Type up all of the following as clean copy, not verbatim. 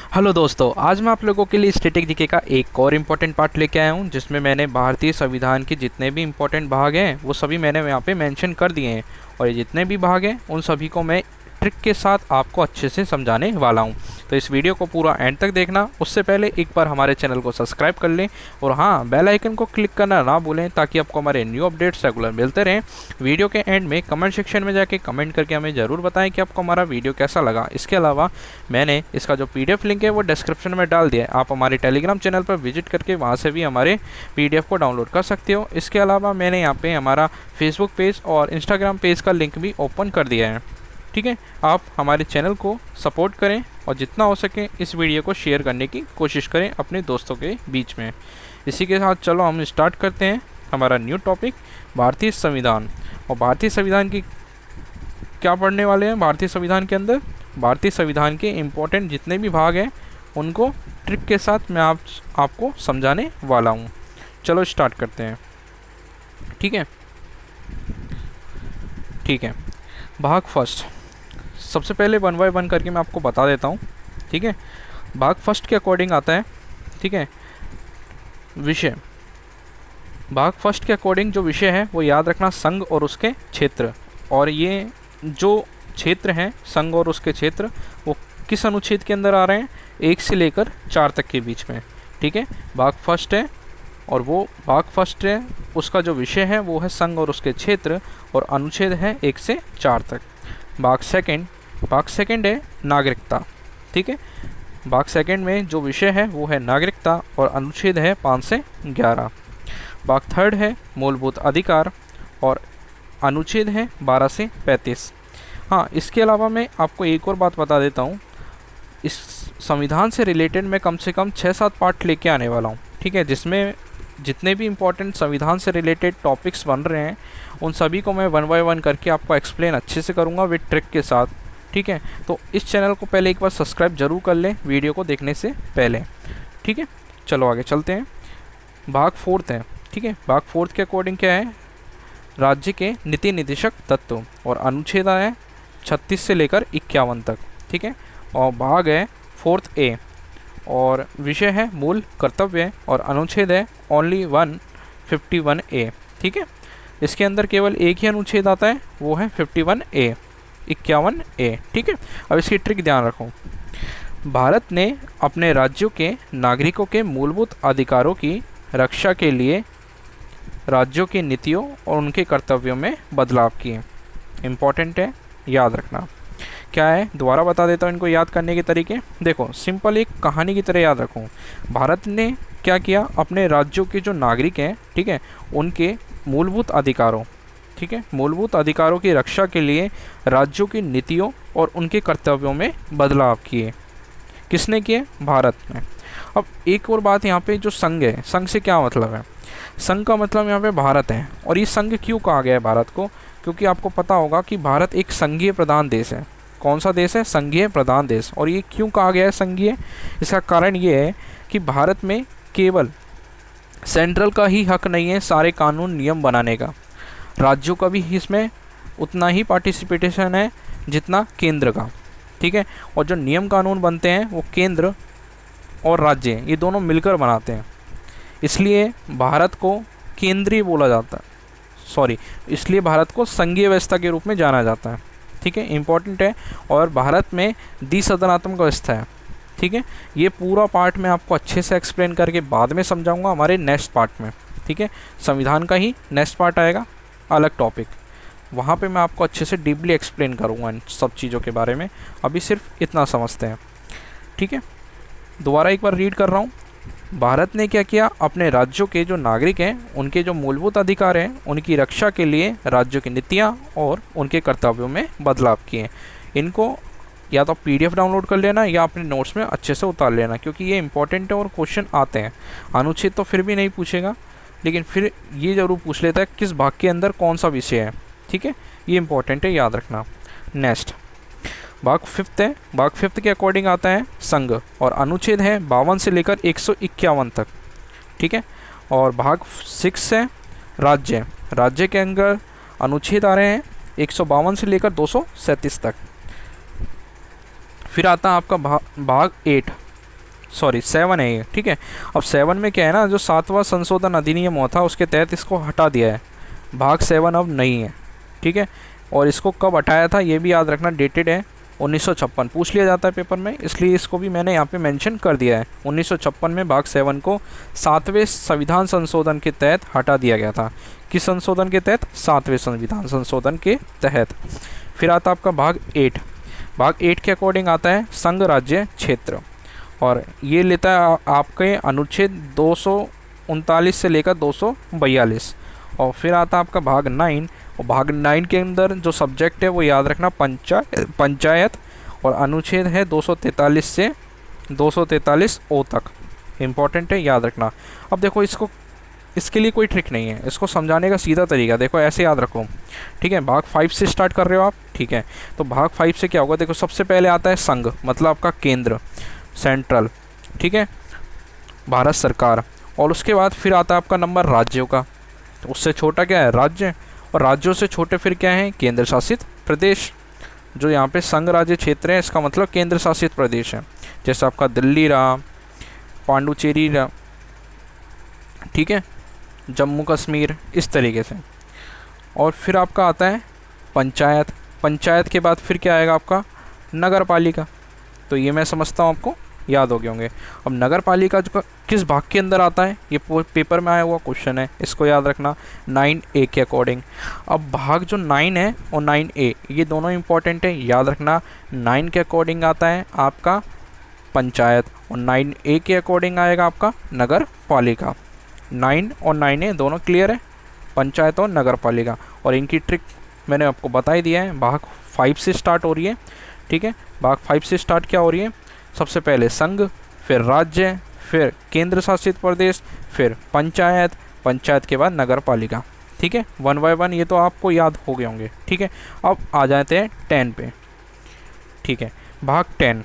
Hello दोस्तों, आज मैं आप लोगों के लिए स्टैटिक जीके का एक और इम्पोर्टेंट पार्ट लेके आया हूँ, जिसमें मैंने भारतीय संविधान के जितने भी इम्पोर्टेंट भाग हैं वो सभी मैंने यहाँ पे मेंशन कर दिए हैं। और ये जितने भी भाग हैं उन सभी को मैं ट्रिक के साथ आपको अच्छे से समझाने वाला हूँ। तो इस वीडियो को पूरा एंड तक देखना। उससे पहले एक बार हमारे चैनल को सब्सक्राइब कर लें और हाँ, बेल आइकन को क्लिक करना ना भूलें, ताकि आपको हमारे न्यू अपडेट्स रेगुलर मिलते रहें। वीडियो के एंड में कमेंट सेक्शन में जाके कमेंट करके हमें ज़रूर बताएं कि आपको हमारा वीडियो कैसा लगा। इसके अलावा मैंने इसका जो PDF लिंक है वो डिस्क्रिप्शन में डाल दिया है। आप हमारे टेलीग्राम चैनल पर विजिट करके वहाँ से भी हमारे PDF को डाउनलोड कर सकते हो। इसके अलावा मैंने यहाँ पे हमारा फेसबुक पेज और इंस्टाग्राम पेज का लिंक भी ओपन कर दिया है। ठीक है, आप हमारे चैनल को सपोर्ट करें और जितना हो सके इस वीडियो को शेयर करने की कोशिश करें अपने दोस्तों के बीच में। इसी के साथ चलो हम स्टार्ट करते हैं हमारा न्यू टॉपिक, भारतीय संविधान। और भारतीय संविधान की क्या पढ़ने वाले हैं भारतीय संविधान के अंदर? भारतीय संविधान के इम्पोर्टेंट जितने भी भाग हैं उनको ट्रिक के साथ मैं आपको समझाने वाला हूँ। चलो स्टार्ट करते हैं। ठीक है, भाग फर्स्ट। सबसे पहले 1 बाय 1 करके मैं आपको बता देता हूँ। ठीक है, भाग फर्स्ट के अकॉर्डिंग आता है। ठीक है, विषय। भाग फर्स्ट के अकॉर्डिंग जो विषय है वो याद रखना, संघ और उसके क्षेत्र। और ये जो क्षेत्र हैं, संघ और उसके क्षेत्र, वो किस अनुच्छेद के अंदर आ रहे हैं? 1 से लेकर 4 तक के बीच में। ठीक है, भाग फर्स्ट है और वो भाग फर्स्ट है, उसका जो विषय है वो है संघ और उसके क्षेत्र, और अनुच्छेद है 1 से 4 तक। भाग सेकंड है नागरिकता। ठीक है, भाग सेकंड में जो विषय है वो है नागरिकता और अनुच्छेद है 5 से 11। भाग थर्ड है मूलभूत अधिकार और अनुच्छेद है 12 से 35। हाँ, इसके अलावा मैं आपको एक और बात बता देता हूँ। इस संविधान से रिलेटेड मैं कम से कम 6-7 पार्ट लेके आने वाला हूँ। ठीक है, जिसमें जितने भी इम्पोर्टेंट संविधान से रिलेटेड टॉपिक्स बन रहे हैं उन सभी को मैं 1 बाय 1 करके आपको एक्सप्लेन अच्छे से करूँगा विद ट्रिक के साथ। ठीक है, तो इस चैनल को पहले एक बार सब्सक्राइब जरूर कर लें वीडियो को देखने से पहले। ठीक है, चलो आगे चलते हैं। भाग फोर्थ है। ठीक है, भाग फोर्थ के अकॉर्डिंग क्या है? राज्य के नीति निर्देशक तत्व, और अनुच्छेद है 36 से लेकर 51 तक। ठीक है, और भाग है 4th A और विषय है मूल कर्तव्य, और अनुच्छेद है ओनली 151A। ठीक है, इसके अंदर केवल एक ही अनुच्छेद आता है, वो है 51A। ठीक है, अब इसकी ट्रिक ध्यान रखो। भारत ने अपने राज्यों के नागरिकों के मूलभूत अधिकारों की रक्षा के लिए राज्यों की नीतियों और उनके कर्तव्यों में बदलाव किए। इम्पॉर्टेंट है, याद रखना। क्या है, दोबारा बता देता हूँ इनको याद करने के तरीके। देखो, सिंपल एक कहानी की तरह याद रखो। भारत ने क्या किया? अपने राज्यों के जो नागरिक हैं, ठीक है, उनके मूलभूत अधिकारों, ठीक है, मूलभूत अधिकारों की रक्षा के लिए राज्यों की नीतियों और उनके कर्तव्यों में बदलाव किए। किसने किए? भारत ने। अब एक और बात, यहाँ पे जो संघ है, संघ से क्या मतलब है? संघ का मतलब यहाँ पे भारत है। और ये संघ क्यों कहा गया है भारत को? क्योंकि आपको पता होगा कि भारत एक संघीय प्रधान देश है। कौन सा देश है? संघीय प्रधान देश। और ये क्यों कहा गया है संघीय? इसका कारण ये है कि भारत में केवल सेंट्रल का ही हक नहीं है सारे कानून नियम बनाने का, राज्यों का भी इसमें उतना ही पार्टिसिपेशन है जितना केंद्र का। ठीक है, और जो नियम कानून बनते हैं वो केंद्र और राज्य ये दोनों मिलकर बनाते हैं। इसलिए भारत को केंद्रीय बोला जाता है, इसलिए भारत को संघीय व्यवस्था के रूप में जाना जाता है। ठीक है, इम्पॉर्टेंट है। और भारत में द्विसदनात्मक व्यवस्था है। ठीक है, ये पूरा पार्ट मैं आपको अच्छे से एक्सप्लेन करके बाद में समझाऊंगा हमारे नेक्स्ट पार्ट में। ठीक है, संविधान का ही नेक्स्ट पार्ट आएगा, अलग टॉपिक, वहाँ पे मैं आपको अच्छे से डीपली एक्सप्लेन करूँगा इन सब चीज़ों के बारे में। अभी सिर्फ इतना समझते हैं। ठीक है, दोबारा एक बार रीड कर रहा हूँ। भारत ने क्या किया? अपने राज्यों के जो नागरिक हैं उनके जो मूलभूत अधिकार हैं उनकी रक्षा के लिए राज्यों की नीतियाँ और उनके कर्तव्यों में बदलाव किए। इनको या तो PDF डाउनलोड कर लेना या अपने नोट्स में अच्छे से उतार लेना, क्योंकि ये इंपॉर्टेंट है और क्वेश्चन आते हैं। अनुच्छेद तो फिर भी नहीं पूछेगा, लेकिन फिर ये ज़रूर पूछ लेता है किस भाग के अंदर कौन सा विषय है। ठीक है, ये इंपॉर्टेंट है, याद रखना। नेक्स्ट भाग फिफ्थ है। भाग फिफ्थ के अकॉर्डिंग आता है संघ, और अनुच्छेद है 52 से लेकर 151 तक। ठीक है, और भाग 6 है राज्य। राज्य के अंदर अनुच्छेद आ रहे हैं 152 से लेकर 237 तक। फिर आता है आपका भाग 8 सॉरी 7 है ये, ठीक है। अब 7 में क्या है ना, जो 7वां संशोधन अधिनियम हुआ था उसके तहत इसको हटा दिया है, भाग 7 अब नहीं है, ठीक है। और इसको कब हटाया था ये भी याद रखना, डेटेड है 1956, पूछ लिया जाता है पेपर में, इसलिए इसको भी मैंने यहाँ पे मेंशन कर दिया है। 1956 में भाग 7 को 7वें संविधान संशोधन के तहत हटा दिया गया था। किस संशोधन के तहत? 7वें संविधान संशोधन के तहत। फिर आता आपका भाग 8। भाग 8 के अकॉर्डिंग आता है संघ राज्य क्षेत्र, और ये लेता है आपके अनुच्छेद 239 से लेकर 242। और फिर आता आपका भाग 9, और भाग 9 के अंदर जो सब्जेक्ट है वो याद रखना पंचायत, और अनुच्छेद है 243 से 243 ओ तक, इम्पॉर्टेंट है, याद रखना। अब देखो इसके लिए कोई ट्रिक नहीं है, इसको समझाने का सीधा तरीका देखो, ऐसे याद रखो, ठीक है। भाग 5 से स्टार्ट कर रहे हो आप, ठीक है। तो भाग 5 से क्या होगा, देखो सबसे पहले आता है संघ, मतलब आपका केंद्र, सेंट्रल, ठीक है, भारत सरकार। और उसके बाद फिर आता है आपका नंबर राज्यों का, तो उससे छोटा क्या है? राज्य। और राज्यों से छोटे फिर क्या है? केंद्र शासित प्रदेश। जो यहाँ पे संघ राज्य क्षेत्र है इसका मतलब केंद्र शासित प्रदेश है, जैसे आपका दिल्ली रहा, पांडुचेरी रहा, ठीक है, जम्मू कश्मीर, इस तरीके से। और फिर आपका आता है पंचायत। पंचायत के बाद फिर क्या आएगा आपका? नगर पालिका। तो ये मैं समझता हूँ आपको याद हो गए होंगे। अब नगर पालिका जो किस भाग के अंदर आता है, ये पेपर में आया हुआ क्वेश्चन है, इसको याद रखना 9A के अकॉर्डिंग। अब भाग जो 9 है और 9A ये दोनों इंपॉर्टेंट है, याद रखना। 9 के अकॉर्डिंग आता है आपका पंचायत, और 9A के अकॉर्डिंग आएगा आपका नगर पालिका। 9 और 9A दोनों क्लियर है, पंचायत और नगर पालिका। और इनकी ट्रिक मैंने आपको बता ही दिया है। भाग 5 से स्टार्ट हो रही है, ठीक है। भाग 5 से स्टार्ट क्या हो रही है? सबसे पहले संघ, फिर राज्य, फिर केंद्र शासित प्रदेश, फिर पंचायत, पंचायत के बाद नगर पालिका, ठीक है। 1 बाय 1 ये तो आपको याद हो गए होंगे, ठीक है। अब आ जाते हैं 10 पे, ठीक है। भाग 10,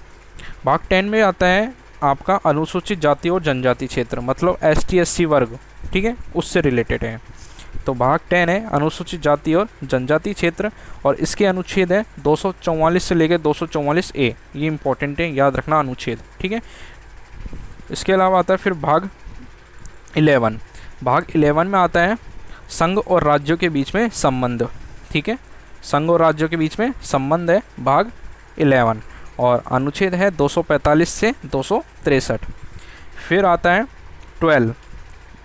भाग 10 में आता है आपका अनुसूचित जाति और जनजाति क्षेत्र, मतलब ST SC वर्ग, ठीक है, उससे रिलेटेड है। तो भाग 10 है अनुसूचित जाति और जनजाति क्षेत्र, और इसके अनुच्छेद है 244 से लेकर 244A, ये इंपॉर्टेंट है, याद रखना अनुच्छेद, ठीक है। इसके अलावा आता है फिर भाग 11। भाग 11 में आता है संघ और राज्यों के बीच में संबंध, ठीक है, संघ और राज्यों के बीच में संबंध है भाग 11, और अनुच्छेद है 245 से 263। फिर आता है 12,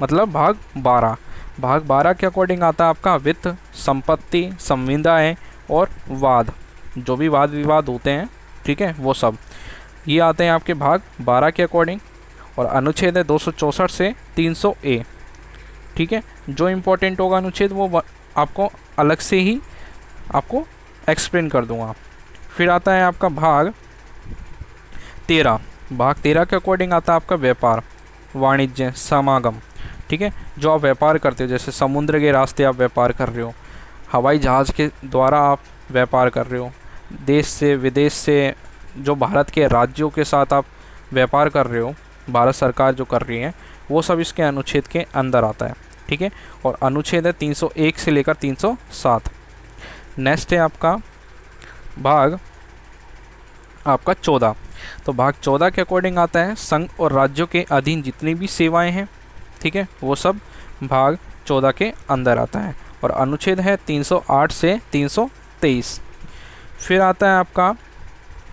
मतलब भाग 12। भाग 12 के अकॉर्डिंग आता है आपका वित्त, संपत्ति, संविदाएं और वाद, जो भी वाद विवाद होते हैं, ठीक है, वो सब ये आते हैं आपके भाग 12 के अकॉर्डिंग। और अनुच्छेद है 264 से 300A, ठीक है। जो इम्पोर्टेंट होगा अनुच्छेद वो आपको अलग से ही आपको एक्सप्लेन कर दूंगा। फिर आता है आपका भाग 13। भाग 13 के अकॉर्डिंग आता है आपका व्यापार, वाणिज्य, समागम, ठीक है। जो आप व्यापार करते हो, जैसे समुद्र के रास्ते आप व्यापार कर रहे हो, हवाई जहाज़ के द्वारा आप व्यापार कर रहे हो, देश से विदेश से जो भारत के राज्यों के साथ आप व्यापार कर रहे हो, भारत सरकार जो कर रही है, वो सब इसके अनुच्छेद के अंदर आता है, ठीक है। और अनुच्छेद है 301 से लेकर 307। नेक्स्ट है आपका भाग आपका 14। तो भाग 14 के अकॉर्डिंग आता है संघ और राज्यों के अधीन जितनी भी सेवाएं हैं, ठीक है, वो सब भाग 14 के अंदर आता है, और अनुच्छेद है 308 से 323। फिर आता है आपका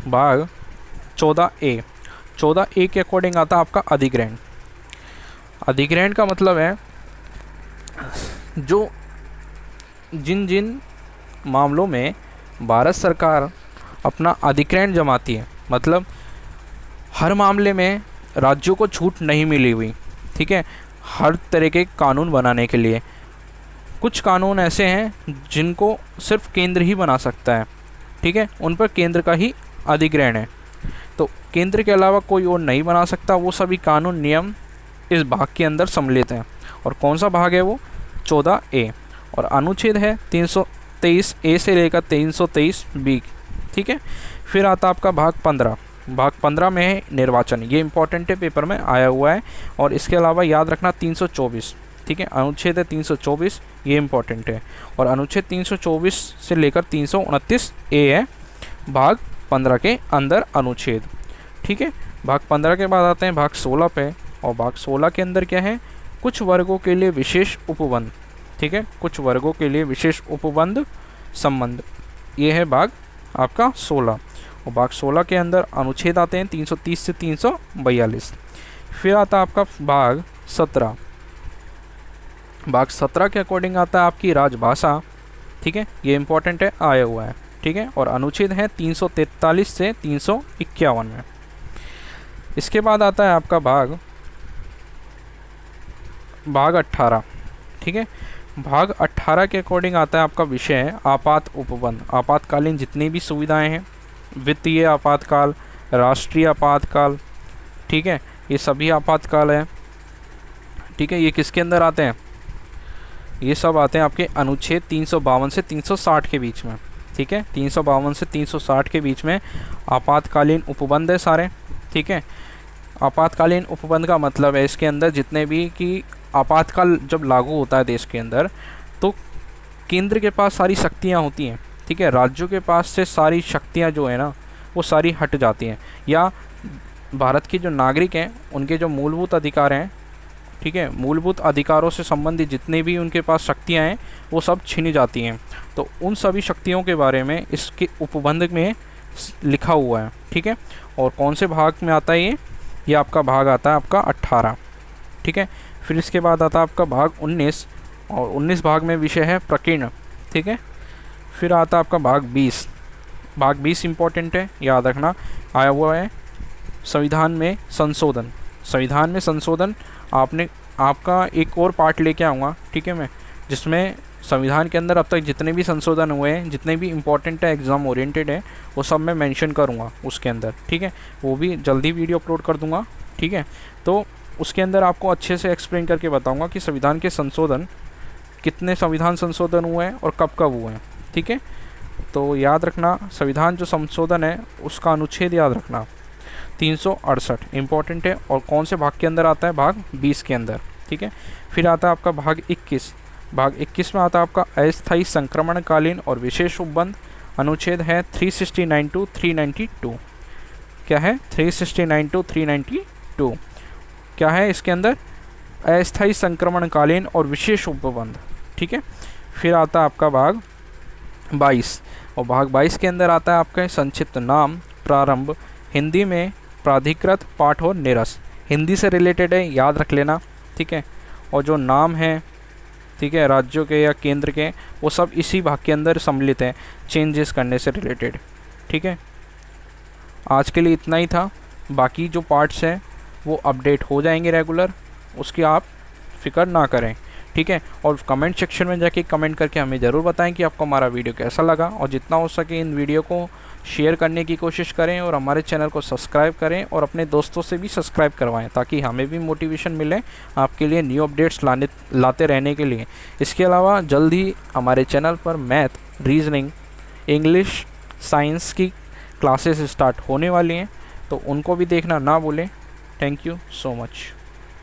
भाग 14A। 14A के अकॉर्डिंग आता है आपका अधिग्रहण। अधिग्रहण का मतलब है जो जिन जिन मामलों में भारत सरकार अपना अधिग्रहण जमाती है, मतलब हर मामले में राज्यों को छूट नहीं मिली हुई, ठीक है, हर तरह के कानून बनाने के लिए। कुछ कानून ऐसे हैं जिनको सिर्फ केंद्र ही बना सकता है, ठीक है, उन पर केंद्र का ही अधिग्रहण है। तो केंद्र के अलावा कोई और नहीं बना सकता, वो सभी कानून नियम इस भाग के अंदर सम्मिलित हैं। और कौन सा भाग है वो? 14A। और अनुच्छेद है 323A से लेकर 323B, ठीक है। फिर आता आपका भाग 15। भाग 15 में है निर्वाचन, ये इंपॉर्टेंट है, पेपर में आया हुआ है। और इसके अलावा याद रखना 324, ठीक है, अनुच्छेद है 324, ये इंपॉर्टेंट है। और अनुच्छेद 324 से लेकर 329A है भाग 15 के अंदर अनुच्छेद, ठीक है। भाग 15 के बाद आते हैं भाग 16 पे, और भाग 16 के अंदर क्या है, कुछ वर्गों के लिए विशेष उपबंध। ठीक है, कुछ वर्गों के लिए विशेष उपबंध संबंध, ये है भाग आपका 16। और भाग 16 के अंदर अनुच्छेद आते हैं 330 से 342। फिर आता है आपका भाग 17। भाग 17 के अकॉर्डिंग आता है आपकी राजभाषा। ठीक है, ये इंपॉर्टेंट है, आया हुआ है। ठीक है, और अनुच्छेद है 343 से 351 में। इसके बाद आता है आपका भाग 18। ठीक है, भाग 18 के अकॉर्डिंग आता है आपका विषय आपात उपबंध। आपातकालीन जितनी भी सुविधाएं हैं, वित्तीय आपातकाल, राष्ट्रीय आपातकाल, ठीक है, ये सभी आपातकाल है। ठीक है, ये किसके अंदर आते हैं, ये सब आते हैं आपके अनुच्छेद 352 से 360 के बीच में। ठीक है, 352 से 360 के बीच में आपातकालीन उपबंध है सारे। ठीक है, आपातकालीन उपबंध का मतलब है इसके अंदर जितने भी कि आपातकाल जब लागू होता है देश के अंदर, तो केंद्र के पास सारी शक्तियाँ होती हैं। ठीक है, राज्यों के पास से सारी शक्तियाँ जो है ना, वो सारी हट जाती हैं, या भारत के जो नागरिक हैं उनके जो मूलभूत अधिकार हैं, ठीक है, मूलभूत अधिकारों से संबंधित जितने भी उनके पास शक्तियाँ हैं वो सब छीनी जाती हैं। तो उन सभी शक्तियों के बारे में इसके उपबंध में लिखा हुआ है। ठीक है, और कौन से भाग में आता है ये आपका भाग आता है आपका 18। ठीक है, फिर इसके बाद आता है आपका भाग 19, और 19 भाग में विषय है प्रकीर्ण। ठीक है, फिर आता है आपका भाग 20। भाग 20 इम्पोर्टेंट है, याद रखना, आया हुआ है संविधान में संशोधन। संविधान में संशोधन आपका एक और पार्ट लेके आऊँगा। ठीक है, मैं जिसमें संविधान के अंदर अब तक जितने भी संशोधन हुए हैं, जितने भी इम्पोर्टेंट है, एग्ज़ाम ओरिएंटेड है, वो सब मैं मेंशन करूँगा उसके अंदर। ठीक है, वो भी जल्दी वीडियो अपलोड कर दूँगा। ठीक है, तो उसके अंदर आपको अच्छे से एक्सप्लेन करके बताऊँगा कि संविधान के संशोधन, कितने संविधान संशोधन हुए हैं और कब कब हुए हैं। ठीक है, तो याद रखना, संविधान जो संशोधन है उसका अनुच्छेद याद रखना 368 इम्पॉर्टेंट है, और कौन से भाग के अंदर आता है, भाग 20 के अंदर। ठीक है, फिर आता है आपका भाग 21। भाग 21 में आता है आपका अस्थायी संक्रमणकालीन और विशेष उपबंध। अनुच्छेद है 369 टू 392। क्या है, 369 टू 392 क्या है इसके अंदर, अस्थायी संक्रमणकालीन और विशेष उपबंध। ठीक है, फिर आता है आपका भाग 22, और भाग 22 के अंदर आता है आपका संक्षिप्त नाम, प्रारंभ, हिंदी में प्राधिकृत पाठ और निरस, हिंदी से रिलेटेड है, याद रख लेना। ठीक है, और जो नाम है, ठीक है, राज्यों के या केंद्र के, वो सब इसी भाग के अंदर सम्मिलित हैं, चेंजेस करने से रिलेटेड। ठीक है, आज के लिए इतना ही था, बाकी जो पार्ट्स हैं वो अपडेट हो जाएंगे रेगुलर, उसकी आप फिक्र ना करें। ठीक है, और कमेंट सेक्शन में जाके कमेंट करके हमें ज़रूर बताएं कि आपको हमारा वीडियो कैसा लगा, और जितना हो सके इन वीडियो को शेयर करने की कोशिश करें, और हमारे चैनल को सब्सक्राइब करें, और अपने दोस्तों से भी सब्सक्राइब करवाएं, ताकि हमें भी मोटिवेशन मिले आपके लिए न्यू अपडेट्स लाते रहने के लिए। इसके अलावा जल्द ही हमारे चैनल पर मैथ, रीजनिंग, इंग्लिश, साइंस की क्लासेस स्टार्ट होने वाली हैं, तो उनको भी देखना ना भूलें। Thank you so much.